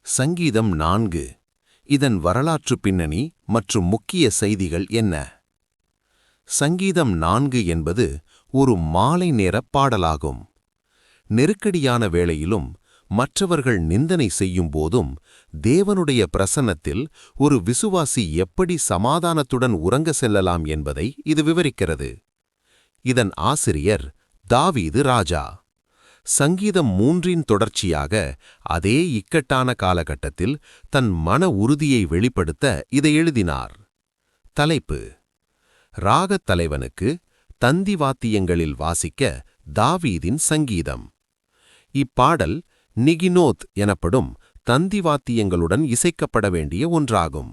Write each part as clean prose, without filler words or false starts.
சங்கீதம் 4. இதன் வரலாற்று பின்னணி மற்றும் முக்கிய செய்திகள் என்ன? சங்கீதம் 4 என்பது ஒரு மாலை நேரப் பாடலாகும். நெருக்கடியான வேளையிலும் மற்றவர்கள் நிந்தனை செய்யும் போதும் தேவனுடைய பிரசன்னத்தில் ஒரு விசுவாசி எப்படி சமாதானத்துடன் உறங்க செல்லலாம் என்பதை இது விவரிக்கிறது. இதன் ஆசிரியர் தாவீது ராஜா. சங்கீதம் 3 தொடர்ச்சியாக அதே இக்கட்டான காலகட்டத்தில் தன் மன உறுதியை வெளிப்படுத்த இதை எழுதினார். தலைப்பு: ராகத் தலைவனுக்கு தந்தி வாத்தியங்களில் வாசிக்க தாவீதின் சங்கீதம். இப்பாடல் நிகினோத் எனப்படும் தந்தி வாத்தியங்களுடன் இசைக்கப்பட வேண்டிய ஒன்றாகும்.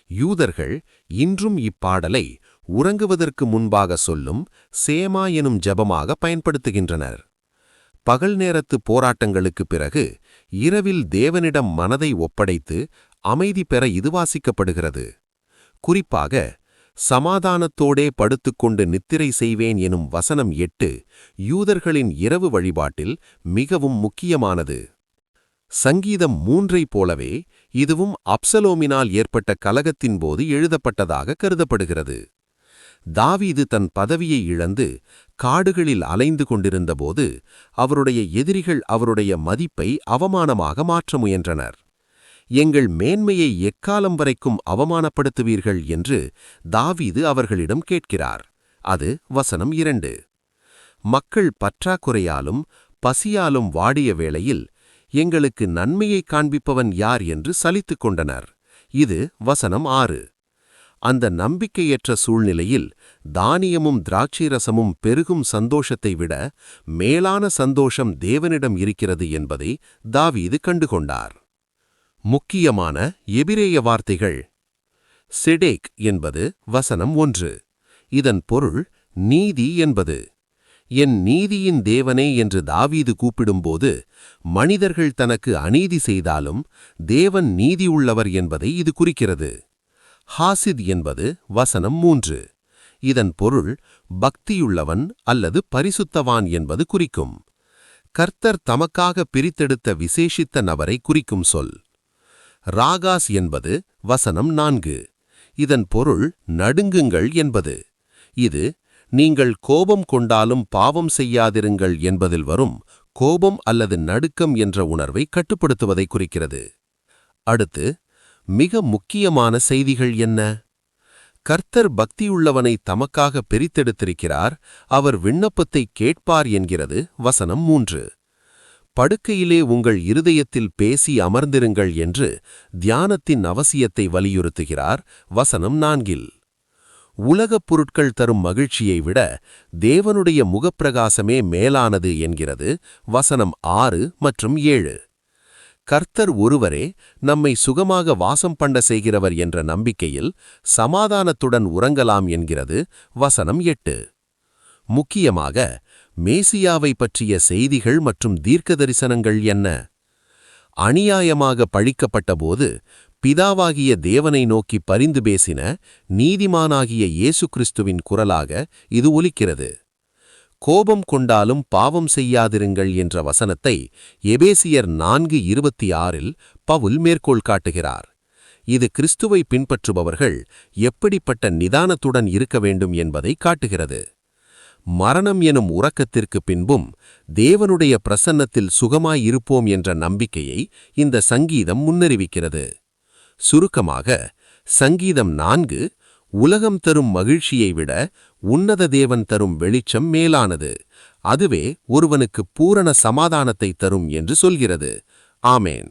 யூதர்கள் இன்றும் இப்பாடலை உறங்குவதற்கு முன்பாக சொல்லும் சேமா எனும் ஜெபமாக பயன்படுத்துகின்றனர். பகல் நேரத்து போராட்டங்களுக்குப் பிறகு இரவில் தேவனிடம் மனதை ஒப்படைத்து அமைதி பெற இது வாசிக்கப்படுகிறது. குறிப்பாக சமாதானத்தோடே படுத்துக்கொண்டு நித்திரை செய்வேன் எனும் வசனம் 8 யூதர்களின் இரவு வழிபாட்டில் மிகவும் முக்கியமானது. சங்கீதம் 3ஐப் போலவே இதுவும் அப்சலோமினால் ஏற்பட்ட கலகத்தின் போது எழுதப்பட்டதாக கருதப்படுகிறது. தாவீது தன் பதவியை இழந்து காடுகளில் அலைந்து கொண்டிருந்தபோது அவருடைய எதிரிகள் அவருடைய மதிப்பை அவமானமாக மாற்ற முயன்றனர். எங்கள் மேன்மையை எக்காலம் வரைக்கும் அவமானப்படுத்துவீர்கள் என்று தாவீது அவர்களிடம் கேட்கிறார். அது வசனம் 2. மக்கள் பற்றாக்குறையாலும் பசியாலும் வாடிய வேளையில் எங்களுக்கு நன்மையை காண்பிப்பவன் யார் என்று சலித்துக் கொண்டனர். இது வசனம் 6. அந்த நம்பிக்கையற்ற சூழ்நிலையில் தானியமும் திராட்சைரசமும் பெருகும் சந்தோஷத்தை விட மேலான சந்தோஷம் தேவனிடம் இருக்கிறது என்பதை தாவீது கண்டுகொண்டார். முக்கியமான எபிரேய வார்த்தைகள். செடேக் என்பது வசனம் 1. இதன் பொருள் நீதி என்பது. என் நீதியின் தேவனே என்று தாவீது கூப்பிடும்போது மனிதர்கள் தனக்கு அநீதி செய்தாலும் தேவன் நீதியுள்ளவர் என்பதை இது குறிக்கிறது. ஹாசித் என்பது வசனம் 3. இதன் பொருள் பக்தியுள்ளவன் அல்லது பரிசுத்தவான் என்பது குறிக்கும். கர்த்தர் தமக்காக பிரித்தெடுத்த விசேஷித்த நபரை குறிக்கும் சொல். ராகாஸ் என்பது வசனம் 4. இதன் பொருள் நடுங்குங்கள் என்பது. இது நீங்கள் கோபம் கொண்டாலும் பாவம் செய்யாதிருங்கள் என்பதில் வரும் கோபம் அல்லது நடுக்கம் என்ற உணர்வை கட்டுப்படுத்துவதை குறிக்கிறது. அடுத்து மிக முக்கியமான செய்திகள் என்ன? கர்த்தர் பக்தியுள்ளவனை தமக்காக பிரித்தெடுத்திருக்கிறார், அவர் விண்ணப்பத்தை கேட்பார் என்கிறது வசனம் 3. படுக்கையிலே உங்கள் இருதயத்தில் பேசி அமர்ந்திருங்கள் என்று தியானத்தின் அவசியத்தை வலியுறுத்துகிறார் வசனம் 4. உலகப் பொருட்கள் தரும் மகிழ்ச்சியை விட தேவனுடைய முகப்பிரகாசமே மேலானது என்கிறது வசனம் 6 மற்றும் 7. கர்த்தர் ஒருவரே நம்மை சுகமாக வாசம் பண்ண செய்கிறவர் என்ற நம்பிக்கையில் சமாதானத்துடன் உறங்கலாம் என்கிறது வசனம் 8. முக்கியமாக மேசியாவை பற்றிய செய்திகள் மற்றும் தீர்க்க தரிசனங்கள் என்ன? அநியாயமாக பழிக்கப்பட்டபோது பிதாவாகிய தேவனை நோக்கி பரிந்து பேசின நீதிமானாகிய இயேசு கிறிஸ்துவின் குரலாக இது ஒலிக்கிறது. கோபம் கொண்டாலும் பாவம் செய்யாதிருங்கள் என்ற வசனத்தை எபேசியர் 4:26 பவுல் மேற்கோள் காட்டுகிறார். இது கிறிஸ்துவை பின்பற்றுபவர்கள் எப்படிப்பட்ட நிதானத்துடன் இருக்க வேண்டும் என்பதை காட்டுகிறது. மரணம் எனும் உறக்கத்திற்கு பின்பும் தேவனுடைய பிரசன்னத்தில் சுகமாயிருப்போம் என்ற நம்பிக்கையை இந்த சங்கீதம் முன்னறிவிக்கிறது. சுருக்கமாக சங்கீதம் 4 உலகம் தரும் மகிழ்ச்சியை விட உன்னத தேவன் தரும் வெளிச்சம் மேலானது, அதுவே ஒருவனுக்கு பூரண சமாதானத்தை தரும் என்று சொல்கிறது. ஆமேன்.